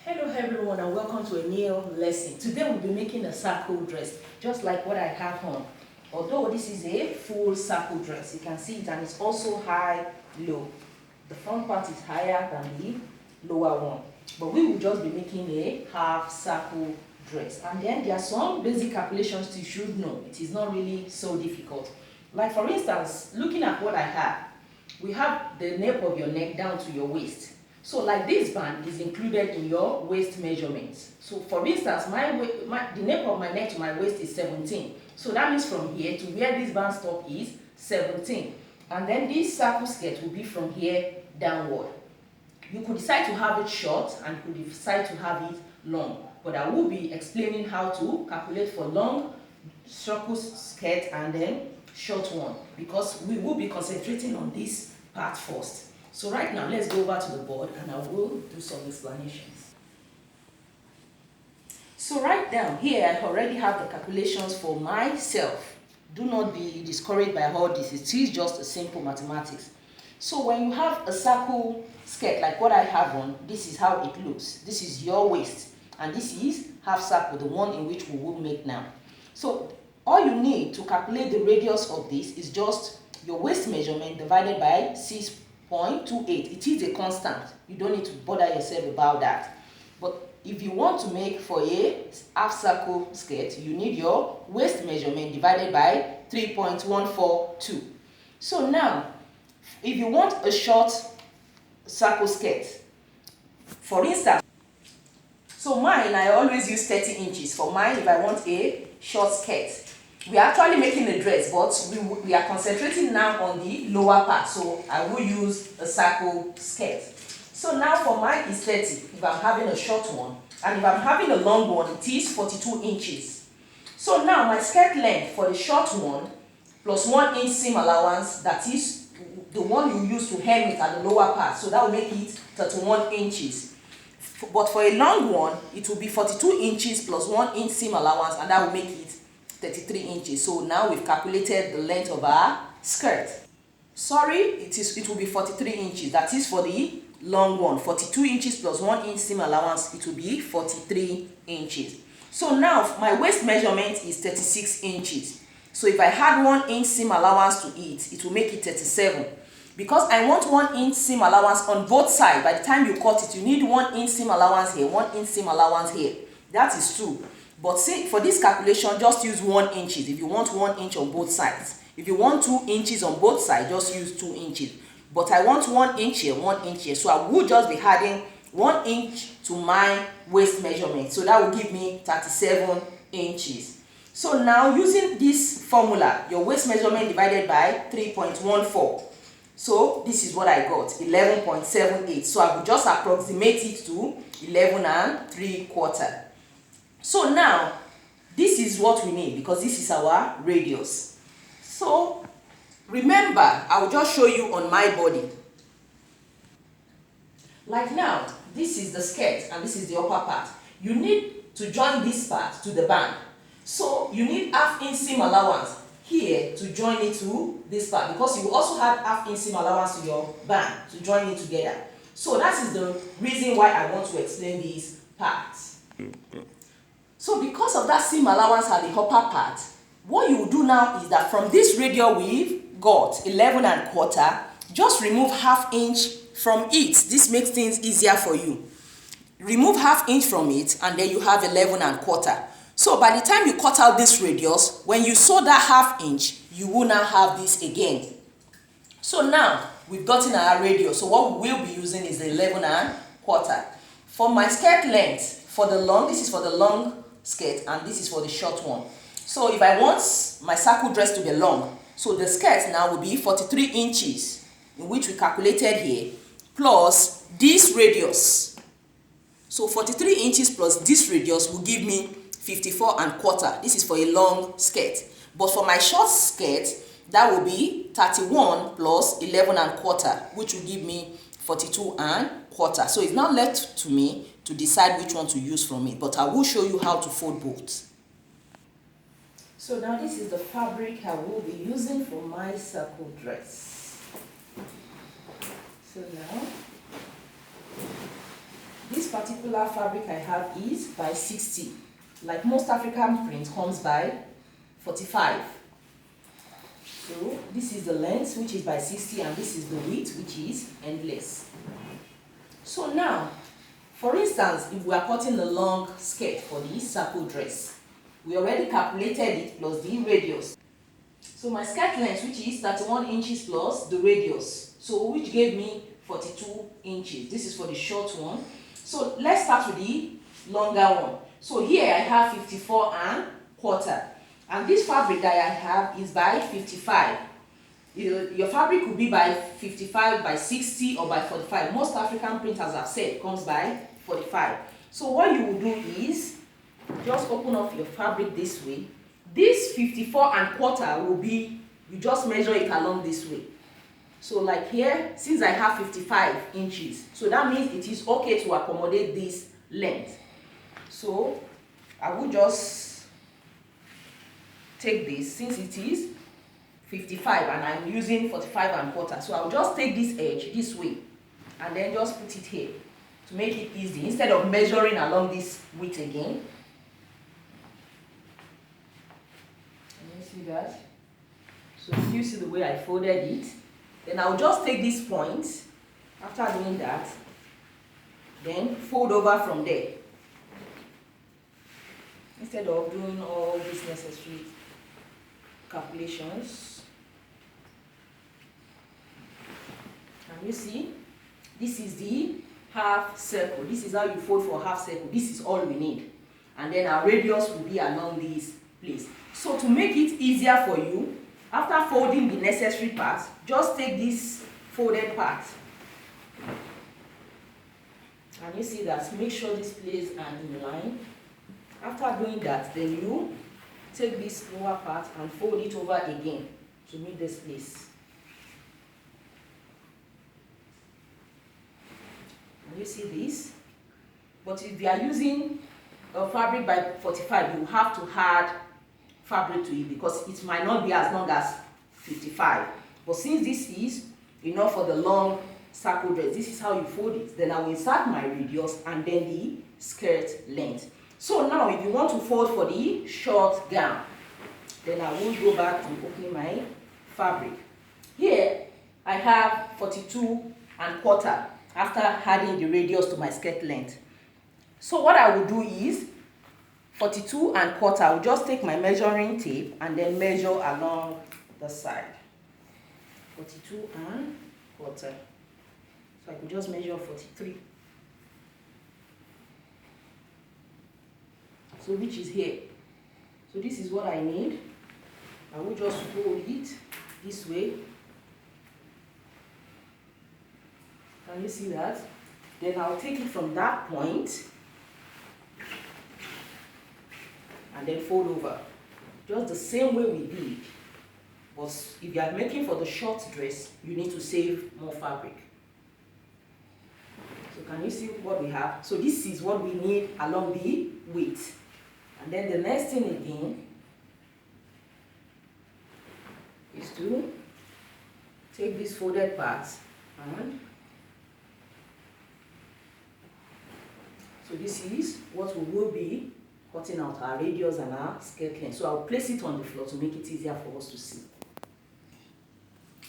Hello everyone and welcome to a new lesson. Today we'll be making a circle dress just like what I have on. Although this is a full circle dress, you can see it, and it's also high, low. The front part is higher than the lower one. But we will just be making a half circle dress. And then there are some basic calculations you should know. It is not really so difficult. Like for instance, looking at what I have, we have the nape of your neck down to your waist. So like this band is included in your waist measurements. So for instance, the nape of my neck to my waist is 17. So that means from here to where this band stop is 17. And then this circle skirt will be from here downward. You could decide to have it short and you could decide to have it long. But I will be explaining how to calculate for long circle skirt and then short one, because we will be concentrating on this part first. So right now, let's go over to the board and I will do some explanations. So right down here, I already have the calculations for myself. Do not be discouraged by all this. It is just a simple mathematics. So when you have a circle skirt like what I have on, this is how it looks. This is your waist. And this is half circle, the one in which we will make now. So all you need to calculate the radius of this is just your waist measurement divided by 6.28. It is a constant. You don't need to bother yourself about that. But if you want to make for a half circle skirt, you need your waist measurement divided by 3.142. So now, if you want a short circle skirt, for instance, so mine, I always use 30 inches. For mine, if I want a short skirt, we are actually making a dress, but we are concentrating now on the lower part. So I will use a circle skirt. So now for mine is 30 if I'm having a short one. And if I'm having a long one, it is 42 inches. So now my skirt length for the short one plus 1 inch seam allowance, that is the one you use to hem it at the lower part. So that will make it 31 inches. But for a long one, it will be 42 inches plus 1 inch seam allowance, and that will make it 33 inches. So now we've calculated the length of our skirt. Sorry, it will be 43 inches. That is for the long one. 42 inches plus 1 inch seam allowance, it will be 43 inches. So now my waist measurement is 36 inches. So if I had 1 inch seam allowance to it, it will make it 37. Because I want 1 inch seam allowance on both sides. By the time you cut it, you need 1 inch seam allowance here, 1 inch seam allowance here. That is true. But see, for this calculation, just use 1 inch if you want 1 inch on both sides. If you want 2 inches on both sides, just use 2 inches. But I want 1 inch here, 1 inch here. So I will just be adding 1 inch to my waist measurement. So that will give me 37 inches. So now using this formula, your waist measurement divided by 3.14. So this is what I got, 11.78. So I will just approximate it to 11 3/4. So now, this is what we need because this is our radius. So remember, I will just show you on my body. Like now, this is the skirt and this is the upper part. You need to join this part to the band. So you need half inch seam allowance here to join it to this part, because you will also have half inch seam allowance to your band to join it together. So that is the reason why I want to explain these parts. So because of that seam allowance at the upper part, what you will do now is that from this radius we've got 11 1/4, just remove half inch from it. This makes things easier for you. Remove half inch from it and then you have 11 1/4. So by the time you cut out this radius, when you sew that half inch, you will now have this again. So now we've gotten our radius. So what we will be using is 11 1/4. For my skirt length, for the long, this is for the long skirt and this is for the short one. So if I want my circle dress to be long, so the skirt now will be 43 inches, in which we calculated here, plus this radius. So 43 inches plus this radius will give me 54 1/4. This is for a long skirt. But for my short skirt, that will be 31 plus 11 1/4, which will give me 42 1/4. So it's now left to me to decide which one to use from it, but I will show you how to fold both. So now this is the fabric I will be using for my circle dress. So now This particular fabric I have is by 60. Like most African print comes by 45. So this is the length, which is by 60, and this is the width, which is endless. So now, for instance, if we are cutting a long skirt for this circle dress, we already calculated it plus the radius. So my skirt length, which is 31 inches plus the radius, so which gave me 42 inches. This is for the short one. So let's start with the longer one. So here I have 54 and quarter. And this fabric that I have is by 55. Your fabric could be by 55, by 60, or by 45. Most African printers have said comes by 45. So what you will do is just open up your fabric this way. This 54 and quarter will be, you just measure it along this way. So like here, since I have 55 inches, so that means it is okay to accommodate this length. So I will just take this, since it is 55 and I'm using 45 and quarter. So I'll just take this edge this way and then just put it here to make it easy instead of measuring along this width again. Can you see that? So you see the way I folded it. Then I'll just take this point. After doing that, then fold over from there. Instead of doing all these necessary calculations. Can you see? This is the half circle. This is how you fold for half circle. This is all we need. And then our radius will be along this place. So to make it easier for you, after folding the necessary parts, just take this folded part. And you see that, make sure these places are in line. After doing that, then you take this lower part and fold it over again to meet this place. And you see this? But if you are using a fabric by 45, you have to add fabric to it because it might not be as long as 55. But since this is enough for the long circle dress, this is how you fold it. Then I will insert my radius and then the skirt length. So now if you want to fold for the short gown, then I will go back to opening my fabric. Here I have 42 and quarter after adding the radius to my skirt length. So what I will do is 42 and quarter, I will just take my measuring tape and then measure along the side. 42 and quarter. So I could just measure 43. So which is here. So this is what I need. I will just fold it this way. Can you see that? Then I'll take it from that point and then fold over. Just the same way we did. But if you are making for the short dress, you need to save more fabric. So can you see what we have? So this is what we need along the width. And then the next thing again is to take this folded part and so this is what we will be cutting out, our radius and our skirt length. So I'll place it on the floor to make it easier for us to see.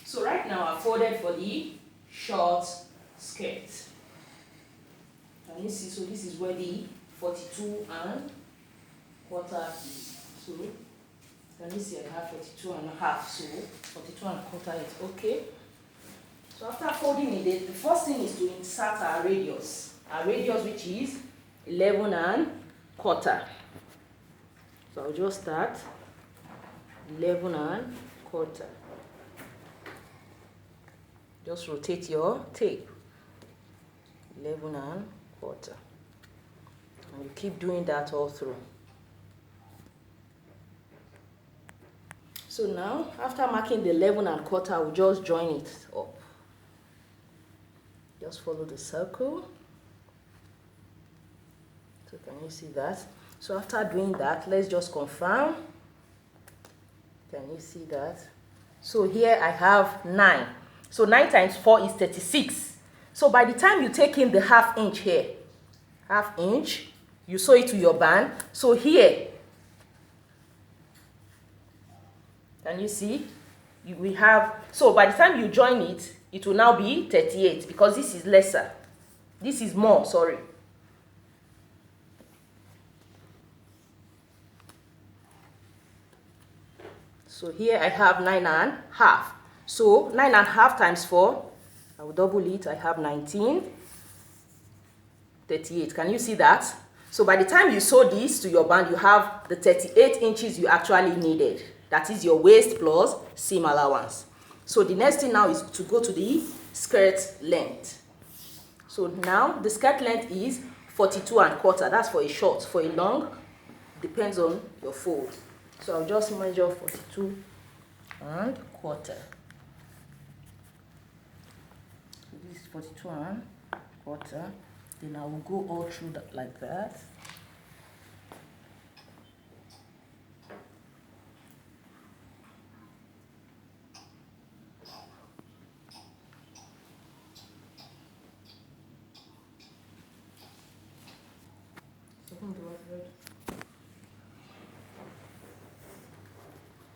So right now I've folded for the short skirt. Can you see? So this is where the 42 and quarter is. So can you see I have 42 and a half, so 42 and a quarter is okay. So after folding it, the first thing is to insert our radius. Our radius, which is 11 and quarter. So I'll just start 11 and quarter. Just rotate your tape. 11 and quarter. And you keep doing that all through. So now, after marking the 11 and quarter, we'll just join it up. Just follow the circle. So can you see that? So after doing that, let's just confirm. Can you see that? So here I have 9. So 9 times 4 is 36. So by the time you take in the ½ inch here, half inch, you sew it to your band. So here, can you see? We have, so by the time you join it, it will now be 38 because this is lesser. This is more, sorry. So here I have 9.5. So 9.5 times 4, I will double it, I have 19. 38. Can you see that? So by the time you sew this to your band, you have the 38 inches you actually needed. That is your waist plus seam allowance. So the next thing now is to go to the skirt length. So now the skirt length is 42.25. That's for a short. For a long, depends on your fold. So I'll just measure 42.25. So this is 42.25. Then I will go all through that like that.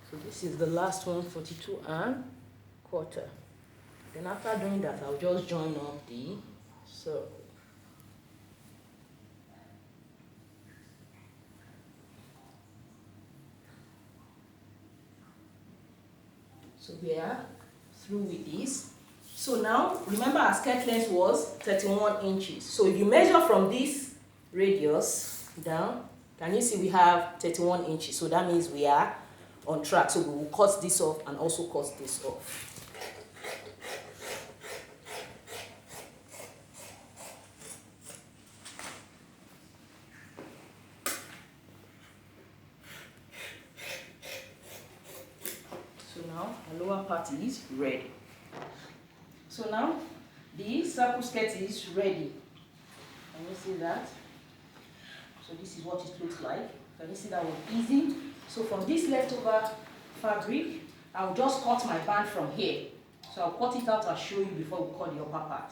So this is the last one, 42.25. Then after doing that, I'll just join up the circle. So we are through with this. So now, remember our skirt length was 31 inches. So if you measure from this radius down, can you see we have 31 inches? So that means we are on track. So we will cut this off and also cut this off. So now the lower part is ready. So now the circle skirt is ready. Can you see that? So this is what it looks like. Can you see that one easy? So from this leftover fabric, I'll just cut my band from here. So I'll cut it out and show you before we cut the upper part.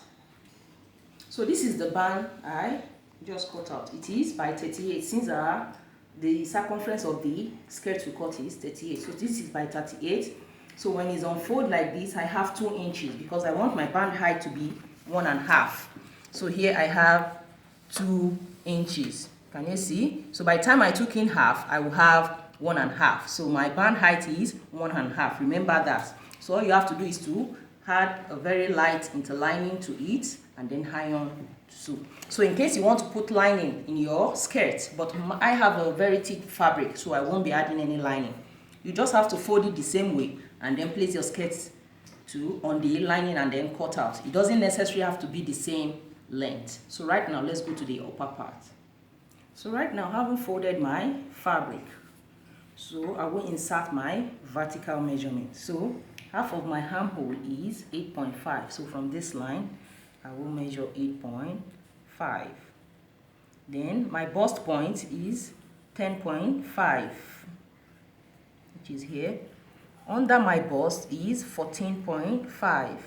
So this is the band I just cut out. It is by 38 since the circumference of the skirt we cut is 38. So this is by 38. So when it's unfolded like this, I have 2 inches because I want my band height to be 1.5. So here I have 2 inches. Can you see? So by the time I took in half, I will have 1.5. So my band height is 1.5. Remember that. So all you have to do is to add a very light interlining to it and then iron sew. So in case you want to put lining in your skirt, but I have a very thick fabric, so I won't be adding any lining. You just have to fold it the same way and then place your skirt on the lining and then cut out. It doesn't necessarily have to be the same length. So right now, let's go to the upper part. So right now, having folded my fabric, so I will insert my vertical measurement. So half of my armhole is 8.5. So from this line, I will measure 8.5. Then my bust point is 10.5, which is here. Under my bust is 14.5,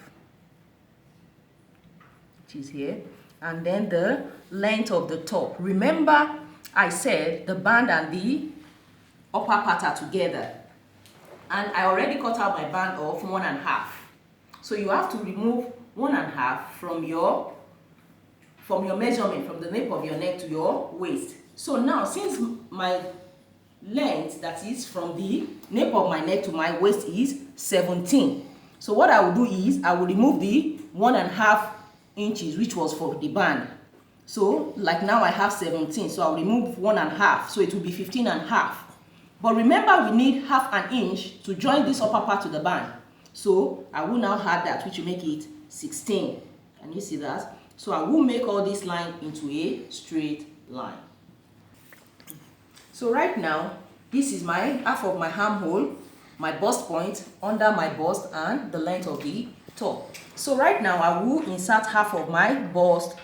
which is here. And then the length of the top. Remember, I said the band and the upper part are together. And I already cut out my band of 1.5. So you have to remove 1.5 from your measurement, from the nape of your neck to your waist. So now, since my length, that is from the nape of my neck to my waist, is 17. So what I will do is, I will remove the 1.5 inches, which was for the band. So like now I have 17, so I'll remove 1.5, so it will be 15.5. But remember, we need half an inch to join this upper part to the band. So I will now add that, which will make it 16. Can you see that? So I will make all this line into a straight line. So right now, this is my half of my armhole, my bust point, under my bust, and the length of the top. So right now, I will insert half of my bust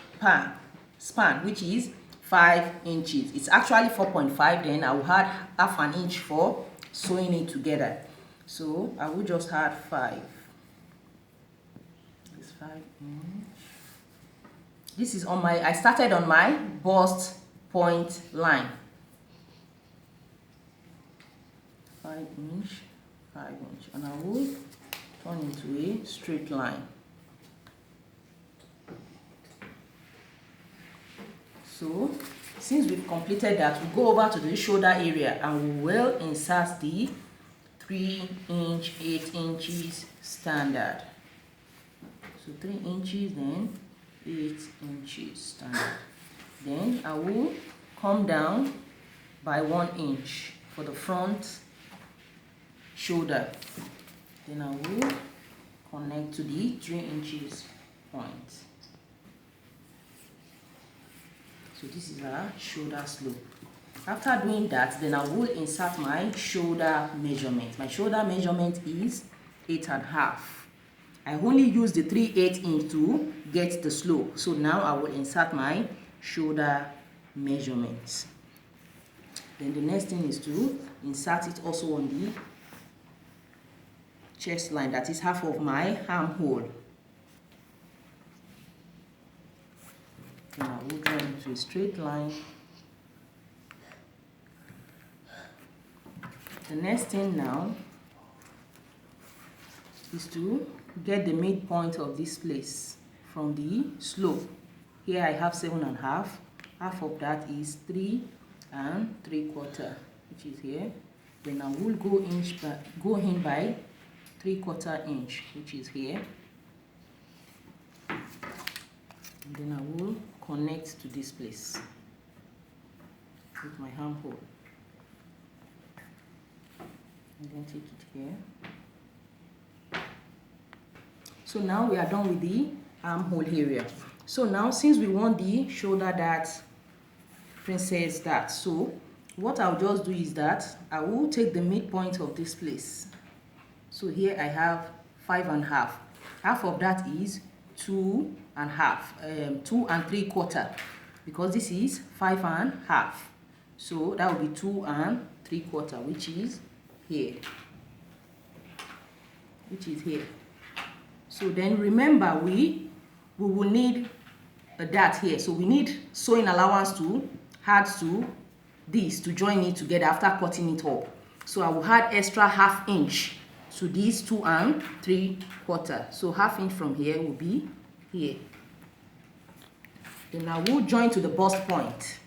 span, which is 5 inches. It's actually 4.5. Then I will add half an inch for sewing it together. So I will just add 5. This 5 inch. This is on my, I started on my bust point line. 5 inch, 5 inch, and I will turn into a straight line. So since we've completed that, we go over to the shoulder area and we will insert the 3 inch, 8 inches standard. So 3 inches, then 8 inches standard. Then I will come down by 1 inch for the front shoulder. Then I will connect to the 3 inches point. So this is our shoulder slope. After doing that, then I will insert my shoulder measurement. My shoulder measurement is 8.5. I only use the 3/8 inch to get the slope. So now I will insert my shoulder measurements. Then the next thing is to insert it also on the chest line, that is half of my armhole. Then I will draw into a straight line. The next thing now is to get the midpoint of this place from the slope. Here I have 7.5. Half of that is 3 3/4, which is here. Then I will go in by 3/4 inch, which is here. And then I will connect to this place with my armhole. And then take it here. So now we are done with the armhole area. So now, since we want the shoulder dart, princess dart, so what I'll just do is that I will take the midpoint of this place. So here I have 5.5. Half of that is 2.5, 2 3/4, because this is 5.5. So that will be 2 3/4, which is here. So then remember, we will need a dart here. So we need sewing allowance to add to this to join it together after cutting it up. So I will add extra 1/2 inch to these 2 3/4. So 1/2 inch from here will be here. Then I will join to the bust point.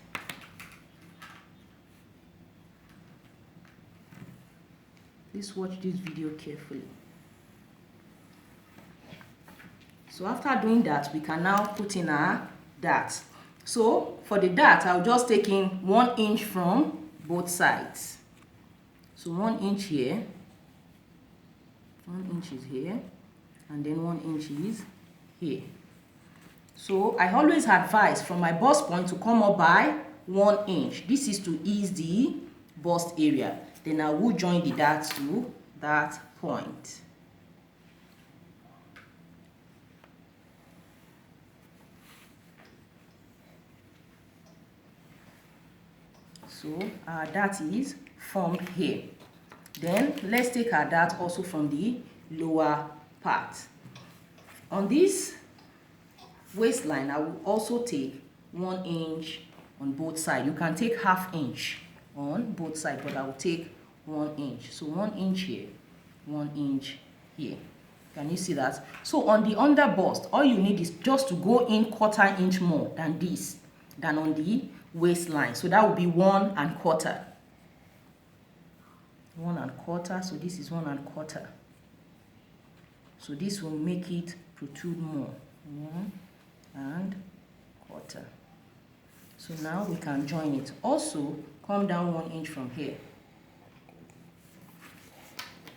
Please watch this video carefully. So after doing that, we can now put in our dart. So for the dart, I'll just take in 1 inch from both sides. So 1 inch here, 1 inch is here, and then 1 inch is here. So I always advise from my bust point to come up by 1 inch. This is to ease the bust area. Then I will join the dart to that point. So our dart is formed here. Then let's take our dart also from the lower part. On this waistline, I will also take 1 inch on both sides. You can take 1/2 inch on both sides, but I will take 1 inch. So 1 inch here, 1 inch here. Can you see that? So on the under bust, all you need is just to go in 1/4 inch more than this, than on the waistline. So that will be 1 1/4. 1 1/4. So this is 1 1/4. So this will make it protrude more. 1 1/4. So now we can join it. Also, come down 1 inch from here.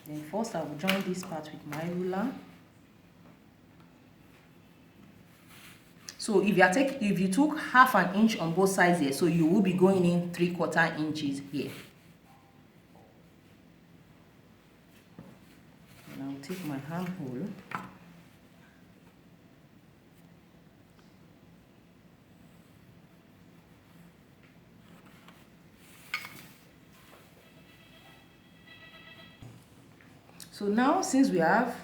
Then first I will join this part with my ruler. So if you took 1/2 inch on both sides here, so you will be going in 3/4 inches here. And I'll take my armhole. So now, since we have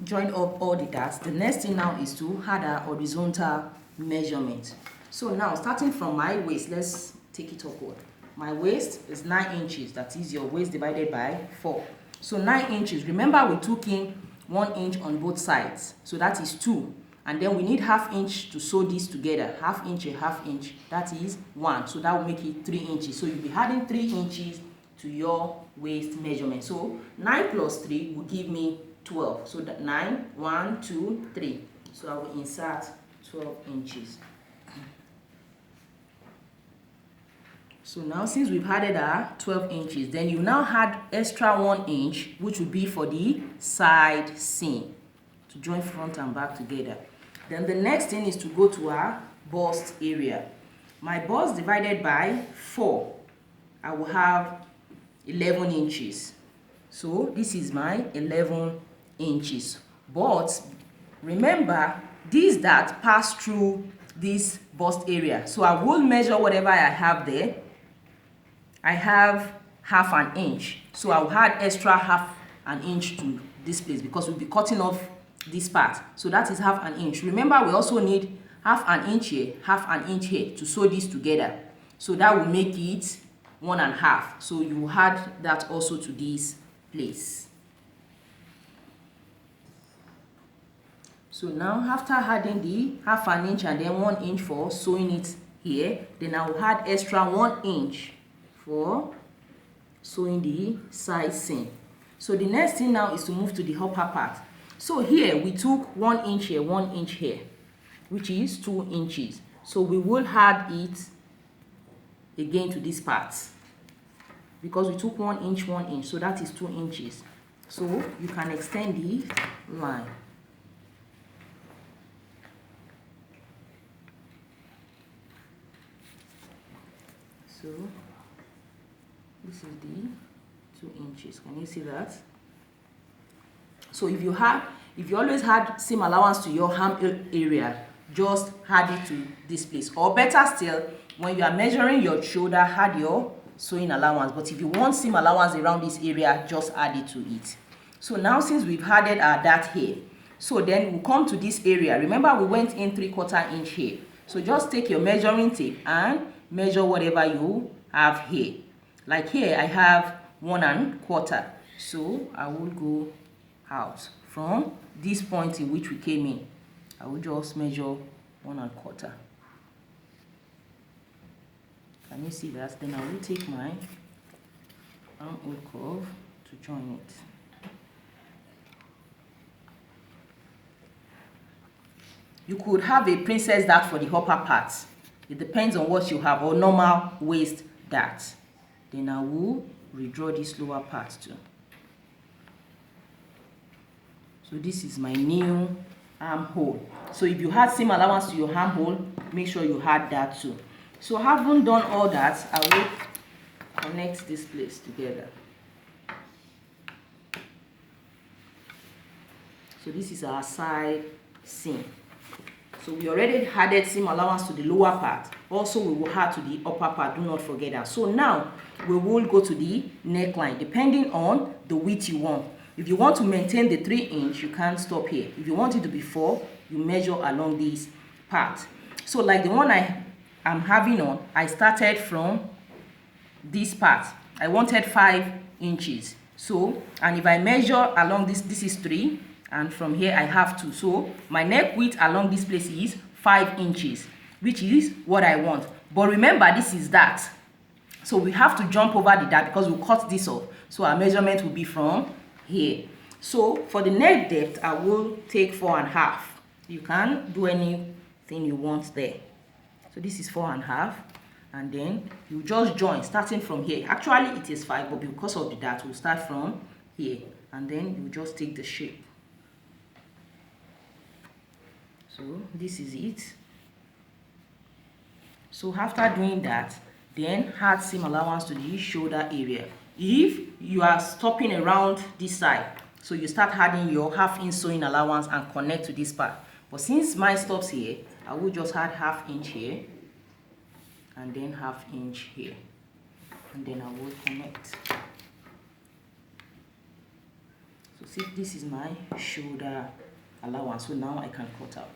joined up all the darts, the next thing now is to add our horizontal measurement. So now starting from my waist, let's take it upward. My waist is 9 inches, that is your waist divided by 4. So 9 inches, remember we took in 1 inch on both sides, so that is 2. And then we need ½ inch to sew this together, ½ inch and ½ inch, that is 1. So that will make it 3 inches. So you'll be adding 3 inches to your waist measurement. So 9 plus 3 will give me 12. So that 9, 1, 2, 3. So I will insert 12 inches. So now since we've added our 12 inches, then you now add extra 1 inch, which will be for the side seam, to join front and back together. Then the next thing is to go to our bust area. My bust divided by 4, I will have 11 inches. So this is my 11 inches. But remember, these that pass through this bust area. So I will measure whatever I have there. I have ½ inch. So I'll add extra ½ inch to this place because we'll be cutting off this part. So that is ½ inch. Remember, we also need ½ inch here, ½ inch here to sew this together. So that will make it 1½ So you add that also to this place. So now after adding the ½ inch and then 1 inch for sewing it here, then I will add extra 1 inch for sewing the side seam. So the next thing now is to move to the upper part. So here we took 1 inch here, 1 inch here, which is 2 inches. So we will add it again to this part because we took 1 inch, 1 inch, so that is 2 inches. So you can extend the line. So this is the 2 inches. Can you see that? So if you always had seam allowance to your arm area, just add it to this place. Or better still, when you are measuring your shoulder, add your sewing allowance. But if you want seam allowance around this area, just add it to it. So now since we've added our dart here, so then we'll come to this area. Remember we went in 3/4 inch here. So just take your measuring tape and measure whatever you have here. Like here I have 1 1/4. So I will go out from this point in which we came in. I will just measure 1 1/4. Can you see that? Then I will take my armhole curve to join it. You could have a princess dart for the upper part. It depends on what you have, or normal waist dart. Then I will redraw this lower part too. So this is my new armhole. So if you had seam allowance to your armhole, make sure you had that too. So having done all that, I will connect this place together. So this is our side seam. So we already added seam allowance to the lower part. Also we will add to the upper part, do not forget that. So now we will go to the neckline depending on the width you want. If you want to maintain the 3 inch, you can't stop here. If you want it to be 4, you measure along this part. So like the one I am having on, I started from this part. I wanted 5 inches. So, and if I measure along this is 3, and from here I have 2. So my neck width along this place is 5 inches, which is what I want. But remember, this is that. So we have to jump over the dart because we'll cut this off. So our measurement will be from here. So for the neck depth, I will take 4 1/2. You can do anything you want there. So this is 4 1/2, and then you just join starting from here. Actually it is 5, but because of the dart, we'll start from here, and then you just take the shape. So this is it. So after doing that, then add seam allowance to the shoulder area. If you are stopping around this side, so you start adding your ½ inch sewing allowance and connect to this part. But since mine stops here, I will just add ½ inch here and then ½ inch here, and then I will connect. So see, this is my shoulder allowance. So now I can cut out.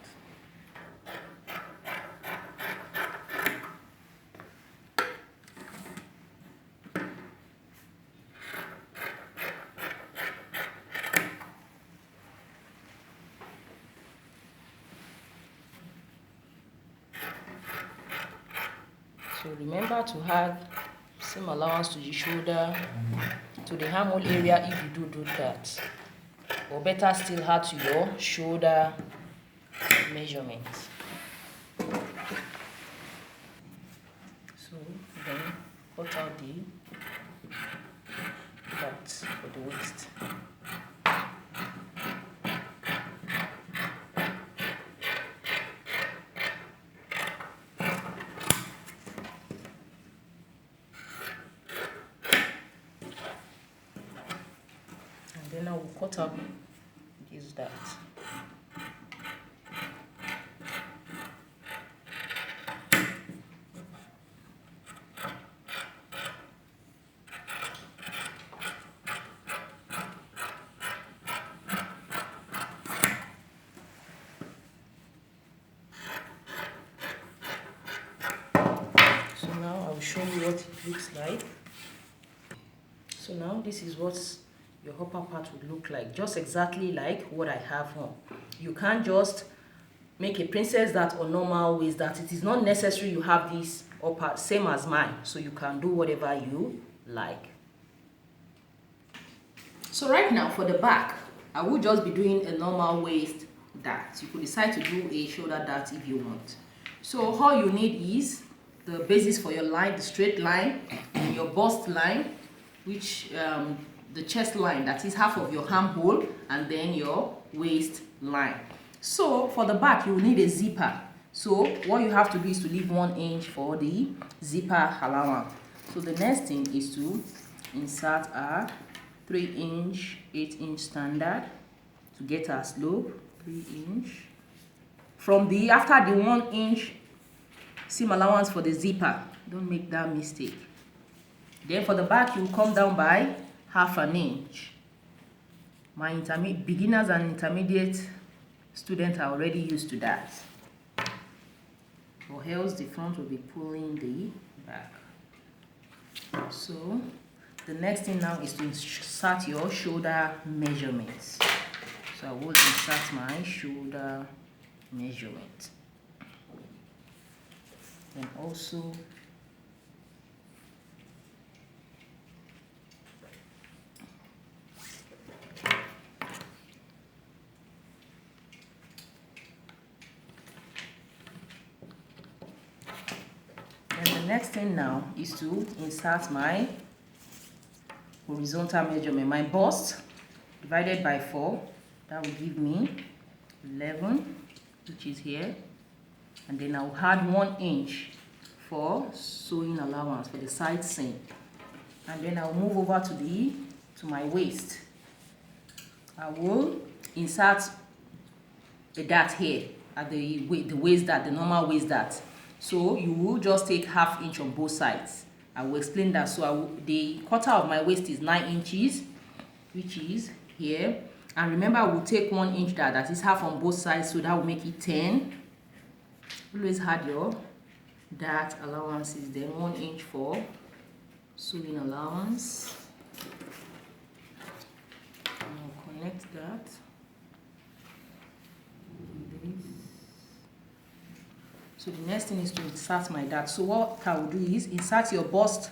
So remember to add same allowance to the shoulder, to the armhole area if you do that. Or better still, add to your shoulder measurement. So then cut out the part for the waist. And then I will cut up is that. So now I will show you what it looks like. So now this is what your upper part would look like, just exactly like what I have on. You can't just make a princess that or normal waist that. It is not necessary you have this upper same as mine, so you can do whatever you like. So right now for the back, I will just be doing a normal waist dart. You could decide to do a shoulder dart if you want. So all you need is the basis for your line, the straight line, and your bust line, which the chest line, that is half of your armhole, and then your waist line. So for the back, you will need a zipper. So what you have to do is to leave 1 inch for the zipper allowance. So the next thing is to insert a 3-inch, 8-inch standard to get our slope, 3-inch. From the after the 1 inch seam allowance for the zipper, don't make that mistake. Then for the back, you come down by half an inch. My beginners and intermediate students are already used to that. Or else the front will be pulling the back. So the next thing now is to insert your shoulder measurements. So I will insert my shoulder measurement. And also the next thing now is to insert my horizontal measurement. My bust divided by 4, that will give me 11, which is here. And then I'll add 1 inch for sewing allowance for the side seam. And then I'll move over to my waist. I will insert a dart here at the waist dart, the normal waist dart. So you will just take ½ inch on both sides. I will explain that. So the quarter of my waist is 9 inches, which is here. And remember, I will take 1 inch dart, that is half on both sides, so that will make it 10. Always add your dart allowances, then 1 inch for sewing allowance. I'll connect that with this. So the next thing is to insert my dart. So what I will do is insert your bust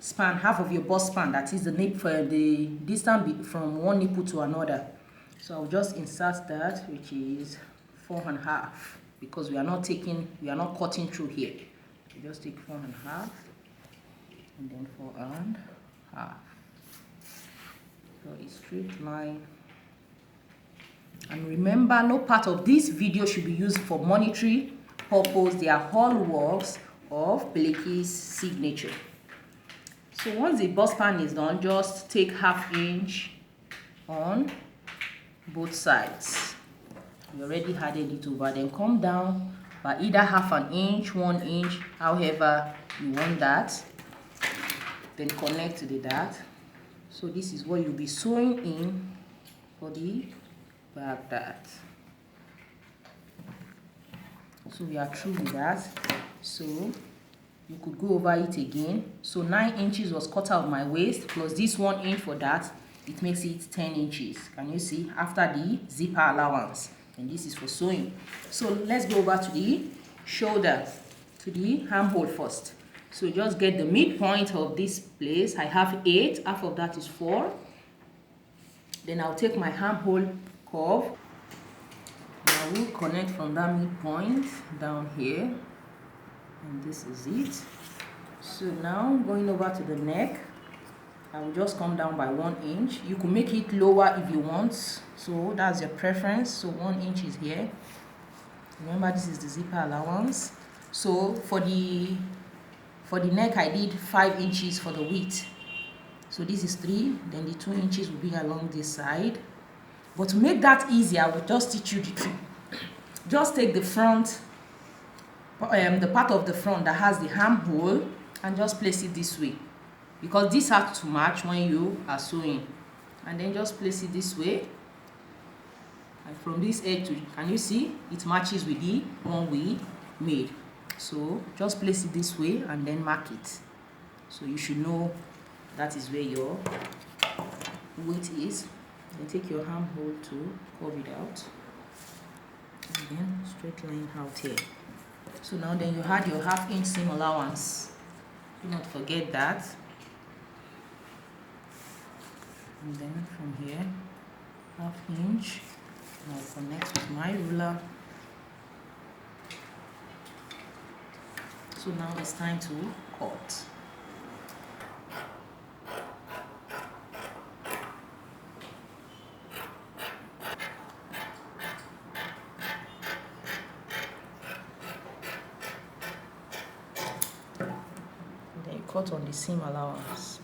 span, half of your bust span, that is the the distance from one nipple to another. So I'll just insert that, which is 4.5, because we are not cutting through here. So just take 4.5 and then 4.5. So a straight line. And remember, no part of this video should be used for monetary purpose. They are all works of Biliki's signature. So once the bust span is done, just take ½ inch on both sides. We already added it over. Then come down by either ½ inch, 1 inch, however you want that. Then connect to the dart. So this is what you'll be sewing in for the back dart. So we are through with that. So you could go over it again. So 9 inches was cut out of my waist, plus this 1 inch for that, it makes it 10 inches. Can you see? After the zipper allowance. And this is for sewing. So let's go over to the shoulder, to the armhole first. So just get the midpoint of this place. I have 8, half of that is 4. Then I'll take my armhole curve. I will connect from that midpoint down here, and this is it. So now going over to the neck, I will just come down by 1 inch. You can make it lower if you want, so that's your preference. So 1 inch is here. Remember, this is the zipper allowance. So for the neck, I did 5 inches for the width. So this is 3, then the 2 inches will be along this side. But to make that easier, I will just teach you the trick. Just take the front, the part of the front that has the armhole, and just place it this way, because this has to match when you are sewing. And then just place it this way, and from this edge to, can you see it matches with the one we made? So just place it this way and then mark it, so you should know that is where your width is. Then take your armhole to curve it out, and then straight line out here. So now then you had your 1/2 inch seam allowance. Do not forget that. And then from here, 1/2 inch. I'll connect with my ruler. So now it's time to cut. Then you cut on the seam allowance.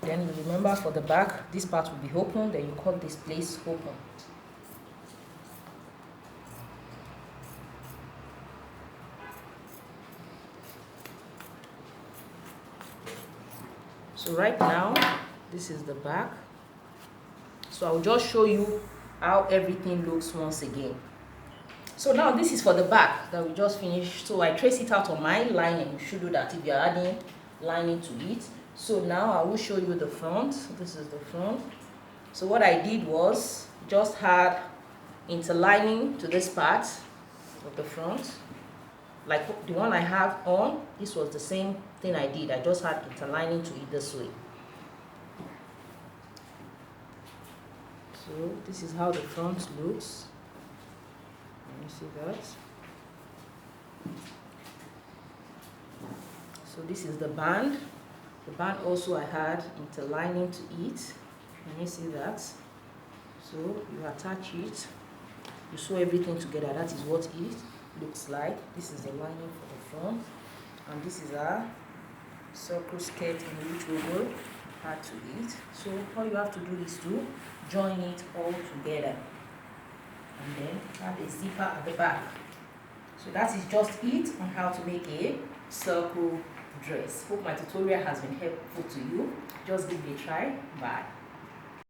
Then you remember, for the back, this part will be open, then you cut this place open. So right now, this is the back. So I'll just show you how everything looks once again. So now this is for the back that we just finished. So I trace it out on my lining. You should do that if you're adding lining to it. So now I will show you the front. This is the front. So what I did was just had interlining to this part of the front. Like the one I have on, this was the same thing I did. I just had interlining to it this way. So this is how the front looks. Can you see that? So this is the band. The band also I had interlining to it. Can you see that? So you attach it, you sew everything together. That is what it looks like. This is the lining for the front, and this is our circle skirt in which we will add to it. So all you have to do is to join it all together, and then add a zipper at the back. So that is just it on how to make a circle dress. Hope my tutorial has been helpful to you. Just give it a try. Bye.